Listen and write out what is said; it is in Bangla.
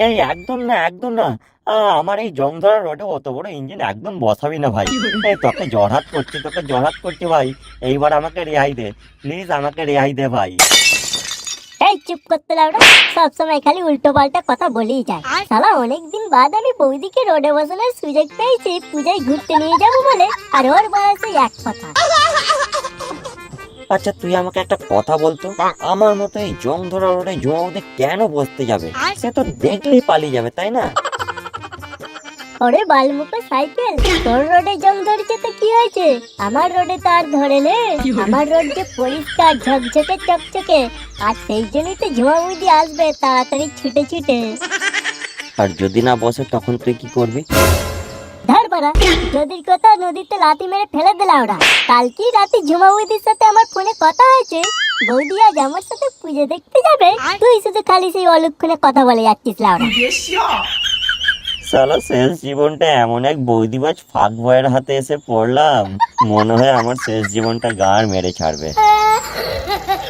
এই একদম না, একদম না। আমার এই জংধরা রোডে অত বড় ইঞ্জিন একদম বসাবি না ভাই। এই তোকে জড়হাত করছি, তোকে জড়হাত করছি ভাই। এইবার আমাকে রেহাই দে, প্লিজ আমাকে রেহাই দে ভাই। এই চুপ করতে লাউডা, সব সময় খালি উল্টো পাল্টা কথা বলেই যায়। শালা অনেকদিন বাদ আমি বৌদিকে রোডে বসানোর সুযোগ পেয়েছি পূজায় ঘুরতে নিয়ে যাবো বলে, আর ওর বয়সে এক কথা। আচ্ছা তুই আমাকে একটা কথা বলতো, আমার মতো এই জংধরা রোডে জুমাবুতে কেন বসতে যাবে? সে তো দেখলেই পালিয়ে যাবে, তাই না? ওরে বালমুখো সাইকেল, তোর রোডে জং ধরেছে তো কি হয়েছে? আমার রোডে তো আর ধরে নে। আমার রোড যে পরিষ্কার ঝকঝকে চকচকে, আর সেই জন্যই তো ঝুমা বৌদি আসবে তাড়াতাড়ি ছুটে ছুটে। আর যদি না বসে তখন তুই কি করবি? ধর পারা, নদীর কথা নদীতে লাথি মেরে ফেলে দিলা ওরা। কালকে রাতে ঝুমা বৌদির সাথে আমার ফোনে কথা হয়েছে, বৌদি আজ আমার সাথে পুজো দেখতে যাবে। তুই শুধু খালি সেই অলক্ষণে কথা বলে যাচ্ছিস লাউরা। সালা শেষ জীবনটা এমন এক বৌদিবাজ ফাঁক বয়ের হাতে এসে পড়লাম, মনে হয় আমার শেষ জীবনটা গাঁড় মেরে ছাড়বে।